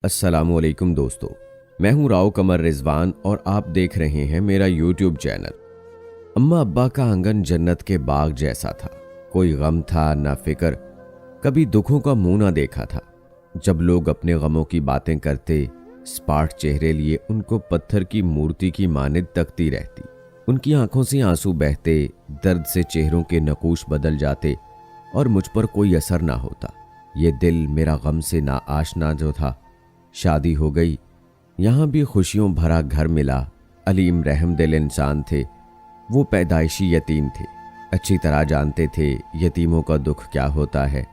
अस्सलामुअलैकुम दोस्तों, मैं हूं राव कमर रिजवान और आप देख रहे हैं मेरा यूट्यूब चैनल। अम्मा अब्बा का आंगन जन्नत के बाग जैसा था। कोई गम था ना फिक्र, कभी दुखों का मुंह ना देखा था। जब लोग अपने गमों की बातें करते, स्पाट चेहरे लिए उनको पत्थर की मूर्ति की मानिंद तकती रहती। उनकी आंखों से आंसू बहते, दर्द से चेहरों के नकूश बदल जाते और मुझ पर कोई असर ना होता। ये दिल मेरा गम से ना आशना जो था। शादी हो गई, यहाँ भी खुशियों भरा घर मिला। अलीम रहम दिल इंसान थे, वो पैदाइशी यतीम थे। अच्छी तरह जानते थे यतीमों का दुख क्या होता है,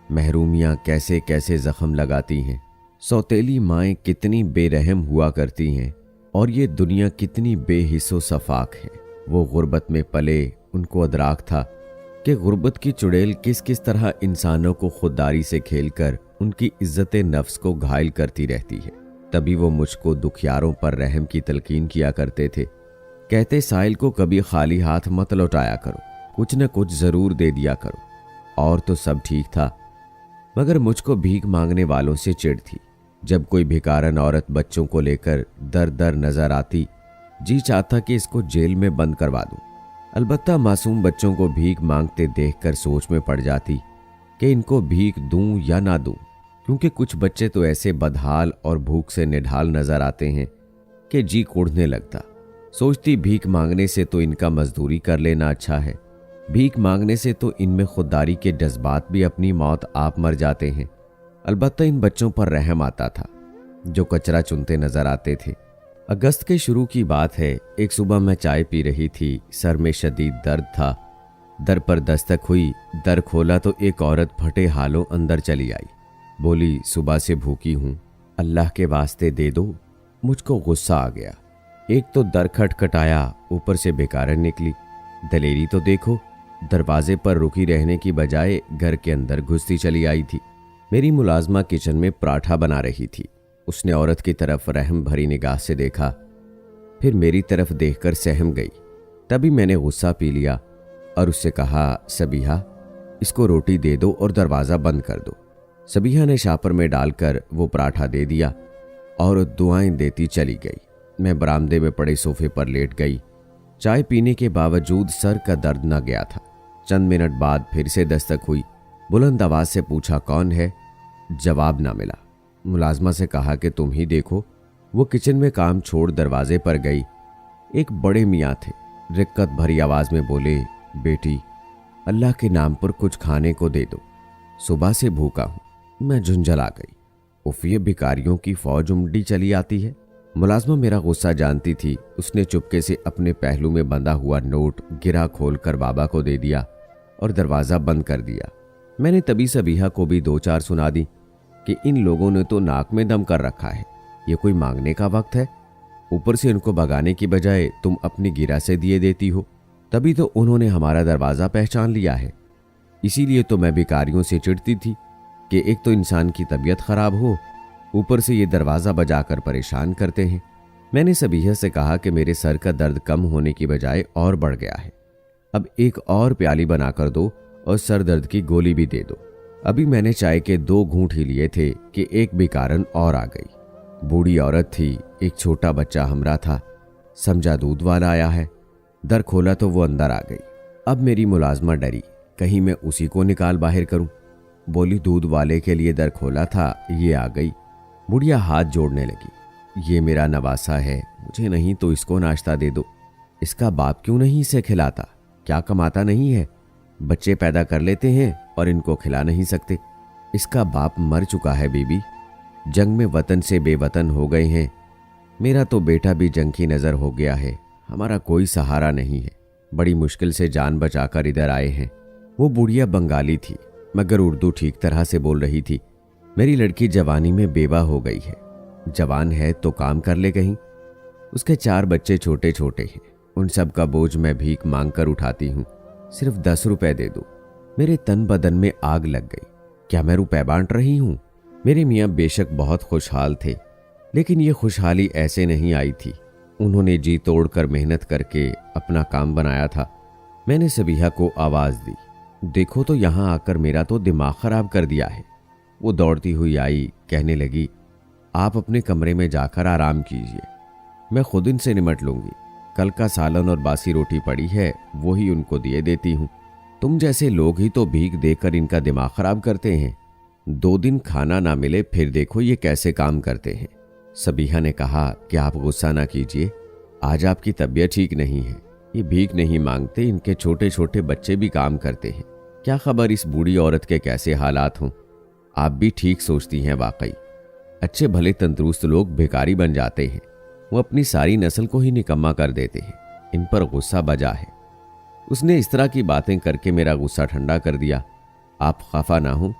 महरूमियाँ कैसे कैसे जख्म लगाती हैं, सौतेली माएँ कितनी बेरहम हुआ करती हैं और ये दुनिया कितनी बेहिस्सो सफाक है। वो गुर्बत में पले, उनको अदराक था कि गुर्बत की चुड़ैल किस किस तरह इंसानों को खुददारी से खेलकर उनकी इज्जत नफ्स को घायल करती रहती है। तभी वो मुझको दुखियारों पर रहम की तलकीन किया करते थे। कहते साहिल को कभी खाली हाथ मत लौटाया करो, कुछ न कुछ जरूर दे दिया करो। और तो सब ठीक था, मगर मुझको भीख मांगने वालों से चिढ़ थी। जब कोई भिकारन औरत बच्चों को लेकर दर दर नजर आती, जी चाहता कि इसको जेल में बंद करवा दूं। अलबत्ता मासूम बच्चों को भीख मांगते देखकर सोच में पड़ जाती कि इनको भीख दूं या ना दूं, क्योंकि कुछ बच्चे तो ऐसे बदहाल और भूख से निढाल नजर आते हैं कि जी कुढ़ने लगता। सोचती भीख मांगने से तो इनका मजदूरी कर लेना अच्छा है, भीख मांगने से तो इनमें खुददारी के जज्बात भी अपनी मौत आप मर जाते हैं। अलबत्ता इन बच्चों पर रहम आता था जो कचरा चुनते नजर आते थे। अगस्त के शुरू की बात है। एक सुबह मैं चाय पी रही थी, सर में शदीद दर्द था। दर पर दस्तक हुई, दर खोला तो एक औरत फटे हालों अंदर चली आई। बोली, सुबह से भूखी हूं, अल्लाह के वास्ते दे दो। मुझको गुस्सा आ गया। एक तो दर खटखटाया, ऊपर से बेकारन निकली। दलेरी तो देखो, दरवाजे पर रुकी रहने की बजाय घर के अंदर घुसती चली आई थी। मेरी मुलाजमा किचन में पराठा बना रही थी। उसने औरत की तरफ रहम भरी निगाह से देखा, फिर मेरी तरफ देखकर सहम गई। तभी मैंने गुस्सा पी लिया और उससे कहा, सबीहा इसको रोटी दे दो और दरवाज़ा बंद कर दो। सबीहा ने शापर में डालकर वो पराठा दे दिया और दुआएं देती चली गई। मैं बरामदे में पड़े सोफे पर लेट गई। चाय पीने के बावजूद सर का दर्द न गया था। चंद मिनट बाद फिर से दस्तक हुई। बुलंद आवाज से पूछा, कौन है? जवाब ना मिला। मुलाजमा से कहा कि तुम ही देखो। वो किचन में काम छोड़ दरवाजे पर गई। एक बड़े मियाँ थे, रिक्कत भरी आवाज में बोले, बेटी अल्लाह के नाम पर कुछ खाने को दे दो, सुबह से भूखा हूं। मैं झुंझला गई। उफ, ये भिखारियों की फौज उमड़ी चली आती है। मुलाजमा मेरा गुस्सा जानती थी। उसने चुपके से अपने पहलू में बंधा हुआ नोट गिरा खोलकर बाबा को दे दिया और दरवाज़ा बंद कर दिया। मैंने तभी सबीहा को भी दो चार सुना दी कि इन लोगों ने तो नाक में दम कर रखा है, ये कोई मांगने का वक्त है? ऊपर से इनको भगाने की बजाय तुम अपनी गिरा से दिए देती हो। तभी तो उन्होंने हमारा दरवाज़ा पहचान लिया है। इसीलिए तो मैं भिखारियों से चिढ़ती थी कि एक तो इंसान की तबीयत खराब हो, ऊपर से ये दरवाज़ा बजाकर परेशान करते हैं। मैंने सबीहा से कहा कि मेरे सर का दर्द कम होने की बजाय और बढ़ गया है, अब एक और प्याली बनाकर दो और सर दर्द की गोली भी दे दो। अभी मैंने चाय के 2 घूंट ही लिए थे कि एक भिकारन और आ गई। बूढ़ी औरत थी, एक छोटा बच्चा हमरा था। समझा दूध वाला आया है। दर खोला तो वो अंदर आ गई। अब मेरी मुलाजमा डरी, कहीं मैं उसी को निकाल बाहर करूं। बोली, दूध वाले के लिए दर खोला था, ये आ गई। बुढ़िया हाथ जोड़ने लगी, ये मेरा नवासा है, मुझे नहीं तो इसको नाश्ता दे दो। इसका बाप क्यों नहीं इसे खिलाता? क्या कमाता नहीं है? बच्चे पैदा कर लेते हैं और इनको खिला नहीं सकते। इसका बाप मर चुका है बीबी, जंग में वतन से बेवतन हो गए हैं। मेरा तो बेटा भी जंग की नज़र हो गया है। हमारा कोई सहारा नहीं है, बड़ी मुश्किल से जान बचाकर इधर आए हैं। वो बुढ़िया बंगाली थी, मगर उर्दू ठीक तरह से बोल रही थी। मेरी लड़की जवानी में बेवा हो गई है, जवान है तो काम कर ले कहीं। उसके 4 बच्चे छोटे छोटे हैं, उन सब का बोझ मैं भीख मांग कर उठाती हूँ। सिर्फ 10 रुपए दे दो। मेरे तन बदन में आग लग गई। क्या मैं रुपए बांट रही हूँ? मेरे मियाँ बेशक बहुत खुशहाल थे, लेकिन ये खुशहाली ऐसे नहीं आई थी। उन्होंने जी तोड़कर मेहनत करके अपना काम बनाया था। मैंने सबीहा को आवाज दी, देखो तो यहाँ आकर मेरा तो दिमाग खराब कर दिया है। वो दौड़ती हुई आई, कहने लगी, आप अपने कमरे में जाकर आराम कीजिए, मैं खुद इनसे निमट लूंगी। कल का सालन और बासी रोटी पड़ी है, वो ही उनको दिए देती हूँ। तुम जैसे लोग ही तो भीख देकर इनका दिमाग खराब करते हैं। 2 दिन खाना ना मिले फिर देखो ये कैसे काम करते हैं। सबीहा ने कहा कि आप गुस्सा ना कीजिए, आज आपकी तबीयत ठीक नहीं है। ये भीख नहीं मांगते, इनके छोटे छोटे बच्चे भी काम करते हैं। क्या खबर इस बूढ़ी औरत के कैसे हालात हों। आप भी ठीक सोचती हैं वाकई। अच्छे भले तंदुरुस्त लोग भिखारी बन जाते हैं, वो अपनी सारी नस्ल को ही निकम्मा कर देते हैं। इन पर गुस्सा बजा है। उसने इस तरह की बातें करके मेरा गुस्सा ठंडा कर दिया। आप खफा ना हो,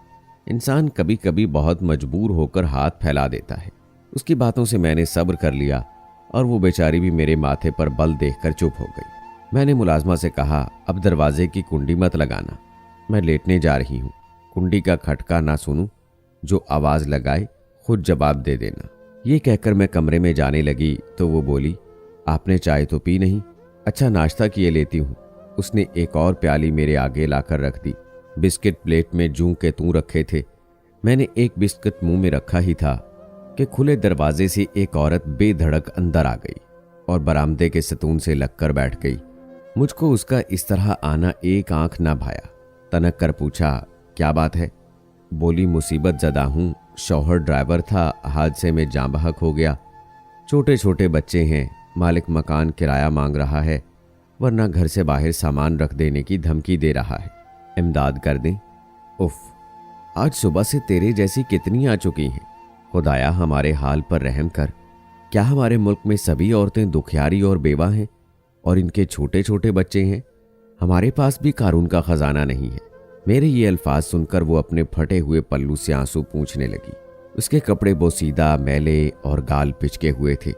इंसान कभी कभी बहुत मजबूर होकर हाथ फैला देता है। उसकी बातों से मैंने सब्र कर लिया और वो बेचारी भी मेरे माथे पर बल देखकर चुप हो गई। मैंने मुलाजमा से कहा, अब दरवाजे की कुंडी मत लगाना, मैं लेटने जा रही हूँ। कुंडी का खटका ना सुनूं, जो आवाज लगाए खुद जवाब दे देना। ये कहकर मैं कमरे में जाने लगी तो वो बोली, आपने चाय तो पी नहीं? अच्छा नाश्ता किए लेती हूँ। उसने एक और प्याली मेरे आगे लाकर रख दी। बिस्किट प्लेट में जूं के तूं रखे थे। मैंने एक बिस्किट मुंह में रखा ही था कि खुले दरवाजे से एक औरत बेधड़क अंदर आ गई और बरामदे के सतून से लगकर बैठ गई। मुझको उसका इस तरह आना एक आंख ना भाया। तनक कर पूछा, क्या बात है? बोली, मुसीबत ज़दा हूँ, शौहर ड्राइवर था, हादसे में जाँ बहक हो गया। छोटे छोटे बच्चे हैं, मालिक मकान किराया मांग रहा है, वरना घर से बाहर सामान रख देने की धमकी दे रहा है। इमदाद कर दें। उफ, आज सुबह से तेरे जैसी कितनी आ चुकी हैं। खुदाया हमारे हाल पर रहम कर। क्या हमारे मुल्क में सभी औरतें दुखियारी और बेवा हैं और इनके छोटे छोटे बच्चे हैं? हमारे पास भी कारून का खजाना नहीं है। मेरे ये अल्फाज सुनकर वो अपने फटे हुए पल्लू से आंसू पूंछने लगी। उसके कपड़े बोसीदा, मैले और गाल पिचके हुए थे।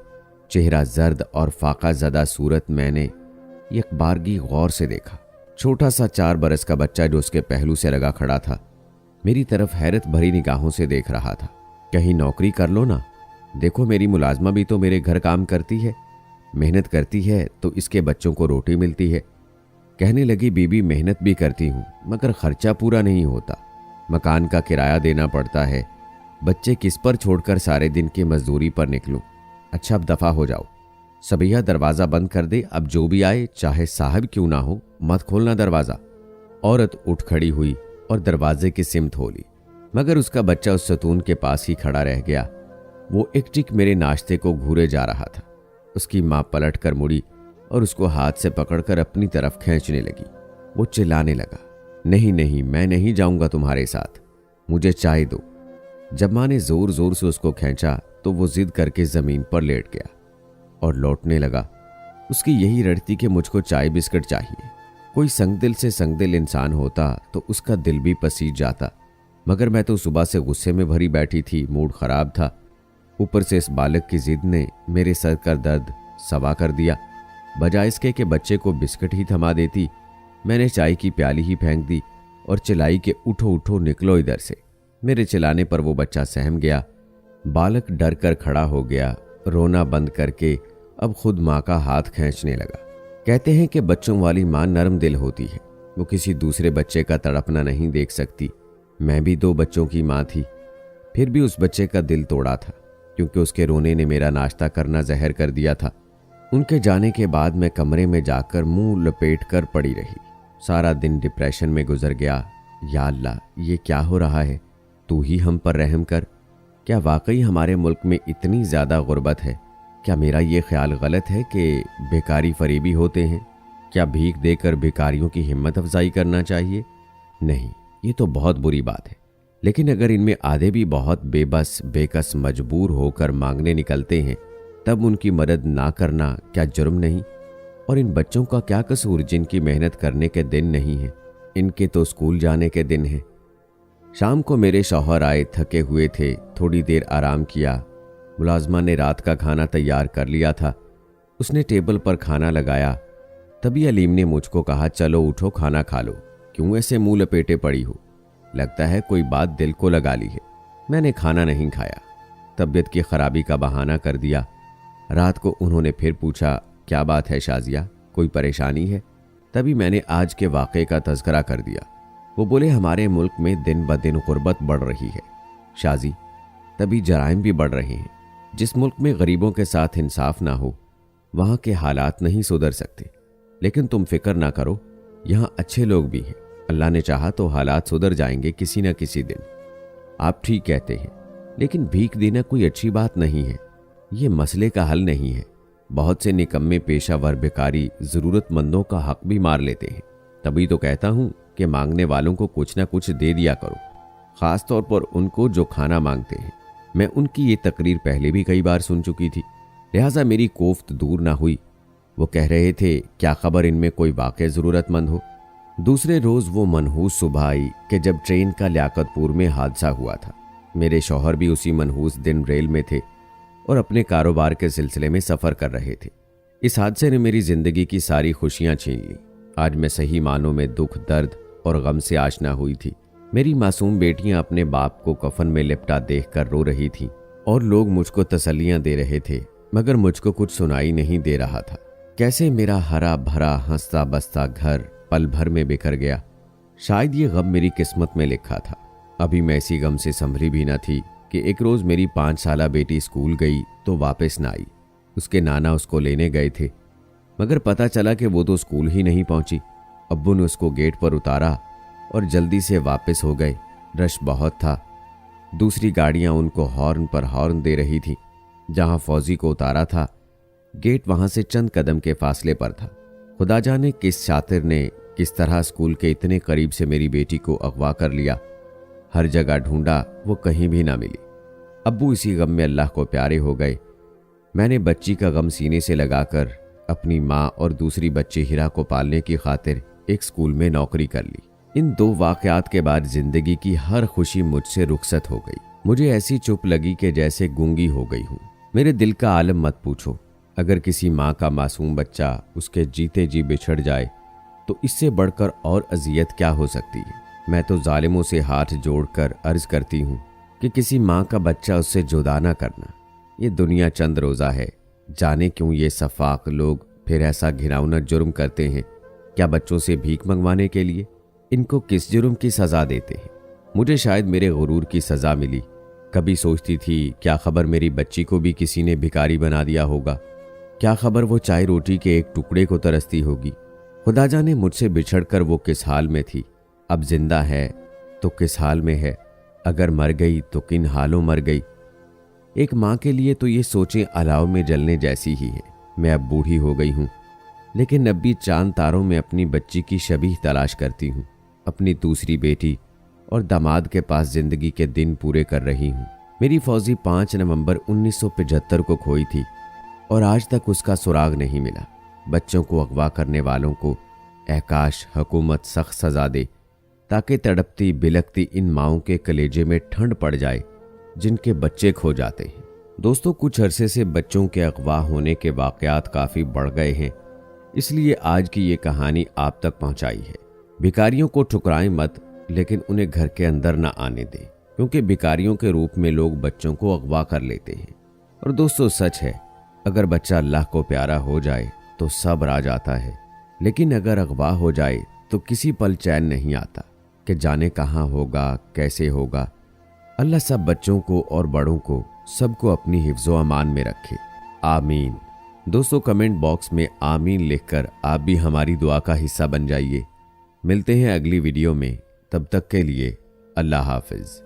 चेहरा जर्द और फाका ज़दा सूरत मैंने एक बारगी गौर से देखा। छोटा सा 4 बरस का बच्चा जो उसके पहलू से लगा खड़ा था, मेरी तरफ हैरत भरी निगाहों से देख रहा था। कहीं नौकरी कर लो ना, देखो मेरी मुलाजमा भी तो मेरे घर काम करती है, मेहनत करती है तो इसके बच्चों को रोटी मिलती है। कहने लगी, बीबी मेहनत भी करती हूँ मगर खर्चा पूरा नहीं होता, मकान का किराया देना पड़ता है, बच्चे किस पर छोड़कर सारे दिन की मजदूरी पर निकलूं। अच्छा अब दफा हो जाओ। सबीहा दरवाज़ा बंद कर दे, अब जो भी आए चाहे साहब क्यों ना हो, मत खोलना दरवाज़ा। औरत उठ खड़ी हुई और दरवाजे की सिमत होली, मगर उसका बच्चा उस सतून के पास ही खड़ा रह गया। वो एक टिक मेरे नाश्ते को घूरे जा रहा था। उसकी माँ पलट कर मुड़ी और उसको हाथ से पकड़कर अपनी तरफ खींचने लगी। वो चिल्लाने लगा, नहीं नहीं, मैं नहीं जाऊंगा तुम्हारे साथ, मुझे चाय दो। जब माँ ने जोर जोर से उसको खींचा तो वो जिद करके जमीन पर लेट गया और लौटने लगा। उसकी यही रटती कि मुझको चाय बिस्किट चाहिए। कोई संगदिल से संगदिल इंसान होता तो उसका दिल भी पसीज जाता, मगर मैं तो सुबह से गुस्से में भरी बैठी थी, मूड खराब था। ऊपर से इस बालक की जिद ने मेरे सर का दर्द सवा कर दिया। बजाय इसके कि बच्चे को बिस्किट ही थमा देती, मैंने चाय की प्याली ही फेंक दी और चिल्लाई के उठो उठो निकलो इधर से। मेरे चिल्लाने पर वो बच्चा सहम गया। बालक डर कर खड़ा हो गया, रोना बंद करके अब खुद माँ का हाथ खींचने लगा। कहते हैं कि बच्चों वाली माँ नरम दिल होती है, वो किसी दूसरे बच्चे का तड़पना नहीं देख सकती। मैं भी 2 बच्चों की माँ थी, फिर भी उस बच्चे का दिल तोड़ा था, क्योंकि उसके रोने ने मेरा नाश्ता करना जहर कर दिया था। उनके जाने के बाद मैं कमरे में जाकर मुंह लपेट कर पड़ी रही। सारा दिन डिप्रेशन में गुजर गया। या अल्लाह, ये क्या हो रहा है? तू ही हम पर रहम कर। क्या वाकई हमारे मुल्क में इतनी ज़्यादा गुर्बत है? क्या मेरा ये ख्याल गलत है कि बेकारी फरीबी होते हैं? क्या भीख देकर भिखारियों की हिम्मत अफजाई करना चाहिए? नहीं, ये तो बहुत बुरी बात है। लेकिन अगर इनमें आधे भी बहुत बेबस बेकस मजबूर होकर मांगने निकलते हैं, तब उनकी मदद ना करना क्या जुर्म नहीं? और इन बच्चों का क्या कसूर जिनकी मेहनत करने के दिन नहीं है? इनके तो स्कूल जाने के दिन हैं। शाम को मेरे शौहर आए, थके हुए थे। थोड़ी देर आराम किया। मुलाजमा ने रात का खाना तैयार कर लिया था। उसने टेबल पर खाना लगाया। तभी अलीम ने मुझको कहा, चलो उठो खाना खा लो, क्यों ऐसे मुंह लपेटे पड़ी हो? लगता है कोई बात दिल को लगा ली है। मैंने खाना नहीं खाया, तबीयत की खराबी का बहाना कर दिया। रात को उन्होंने फिर पूछा, क्या बात है शाजिया, कोई परेशानी है? तभी मैंने आज के वाक़े का तज़किरा कर दिया। वो बोले, हमारे मुल्क में दिन ब दिन गुर्बत बढ़ रही है। शाजी, तभी जराइम भी बढ़ रहे हैं। जिस मुल्क में गरीबों के साथ इंसाफ ना हो वहाँ के हालात नहीं सुधर सकते। लेकिन तुम फिक्र ना करो, यहाँ अच्छे लोग भी हैं। अल्लाह ने चाहा तो हालात सुधर जाएंगे किसी न किसी दिन। आप ठीक कहते हैं, लेकिन भीख देना कोई अच्छी बात नहीं है। ये मसले का हल नहीं है। बहुत से निकम्मे पेशावर भिखारी ज़रूरतमंदों का हक भी मार लेते हैं। तभी तो कहता हूँ कि मांगने वालों को कुछ ना कुछ दे दिया करो, ख़ास तौर पर उनको जो खाना मांगते हैं। मैं उनकी ये तकरीर पहले भी कई बार सुन चुकी थी, लिहाजा मेरी कोफ्त दूर ना हुई। वो कह रहे थे, क्या खबर इनमें कोई वाकई ज़रूरतमंद हो। दूसरे रोज़ वो मनहूस सुबह आई कि जब ट्रेन का लियाकतपुर में हादसा हुआ था। मेरे शौहर भी उसी मनहूस दिन रेल में थे और अपने कारोबार के सिलसिले में सफ़र कर रहे थे। इस हादसे ने मेरी ज़िंदगी की सारी खुशियाँ छीन ली। आज मैं सही मानों में दुख, दर्द और गम से आशना हुई थी। मेरी मासूम बेटियां अपने बाप को कफन में लिपटा देखकर रो रही थीं और लोग मुझको तसल्लियां दे रहे थे, मगर मुझको कुछ सुनाई नहीं दे रहा था। कैसे मेरा हरा भरा हंसता बसता घर पल भर में बिखर गया। शायद ये गम मेरी किस्मत में लिखा था। अभी मैं इसी गम से संभली भी न थी कि एक रोज़ मेरी 5 साला बेटी स्कूल गई तो वापस न आई। उसके नाना उसको लेने गए थे, मगर पता चला कि वो तो स्कूल ही नहीं पहुंची। अब्बू ने उसको गेट पर उतारा और जल्दी से वापस हो गए। रश बहुत था, दूसरी गाड़ियां उनको हॉर्न पर हॉर्न दे रही थीं। जहां फौजी को उतारा था, गेट वहां से चंद कदम के फासले पर था। खुदा जाने किस शातिर ने किस तरह स्कूल के इतने करीब से मेरी बेटी को अगवा कर लिया। हर जगह ढूंढा, वो कहीं भी ना मिली। अब्बू इसी गम में अल्लाह को प्यारे हो गए। मैंने बच्ची का गम सीने से लगाकर अपनी माँ और दूसरी बच्ची हिरा को पालने की खातिर एक स्कूल में नौकरी कर ली। इन 2 वाकयात के बाद जिंदगी की हर खुशी मुझसे रुखसत हो गई। मुझे ऐसी चुप लगी कि जैसे गूंगी हो गई हूँ। मेरे दिल का आलम मत पूछो। अगर किसी माँ का मासूम बच्चा उसके जीते जी बिछड़ जाए तो इससे बढ़कर और अजियत क्या हो सकती है। मैं तो जालिमों से हाथ जोड़कर अर्ज करती हूँ कि किसी माँ का बच्चा उससे जुदा ना करना। ये दुनिया चंद रोज़ा है। जाने क्यों ये सफाक लोग फिर ऐसा घिनौना जुर्म करते हैं। क्या बच्चों से भीख मंगवाने के लिए? इनको किस जुर्म की सज़ा देते हैं? मुझे शायद मेरे गुरूर की सज़ा मिली। कभी सोचती थी, क्या खबर मेरी बच्ची को भी किसी ने भिखारी बना दिया होगा। क्या खबर वो चाय रोटी के एक टुकड़े को तरसती होगी। खुदा जाने मुझसे बिछड़कर वो किस हाल में थी। अब जिंदा है तो किस हाल में है। अगर मर गई तो किन हालों मर गई। एक माँ के लिए तो ये सोचें अलाव में जलने जैसी ही है। मैं अब बूढ़ी हो गई हूँ, लेकिन अब भी चांद तारों में अपनी बच्ची की शबीह तलाश करती हूँ। अपनी दूसरी बेटी और दामाद के पास जिंदगी के दिन पूरे कर रही हूँ। मेरी फौजी 5 नवंबर 1975 को खोई थी और आज तक उसका सुराग नहीं मिला। बच्चों को अगवा करने वालों को काश हुकूमत सख्त सजा दे, ताकि तड़पती बिलखती इन माओं के कलेजे में ठंड पड़ जाए जिनके बच्चे खो जाते हैं। दोस्तों, कुछ अरसे से बच्चों के अगवा होने के वाकयात काफ़ी बढ़ गए हैं, इसलिए आज की ये कहानी आप तक पहुंचाई है। भिखारियों को ठुकराएं मत, लेकिन उन्हें घर के अंदर ना आने दें, क्योंकि भिखारियों के रूप में लोग बच्चों को अगवा कर लेते हैं। और दोस्तों, सच है, अगर बच्चा अल्लाह को प्यारा हो जाए तो सब्र आ जाता है, लेकिन अगर अगवा हो जाए तो किसी पल चैन नहीं आता कि जाने कहाँ होगा, कैसे होगा। अल्लाह सब बच्चों को और बड़ों को सबको अपनी हिफ्ज़ो अमान में रखे। आमीन। दोस्तों, कमेंट बॉक्स में आमीन लिखकर आप भी हमारी दुआ का हिस्सा बन जाइए। मिलते हैं अगली वीडियो में, तब तक के लिए अल्लाह हाफिज़।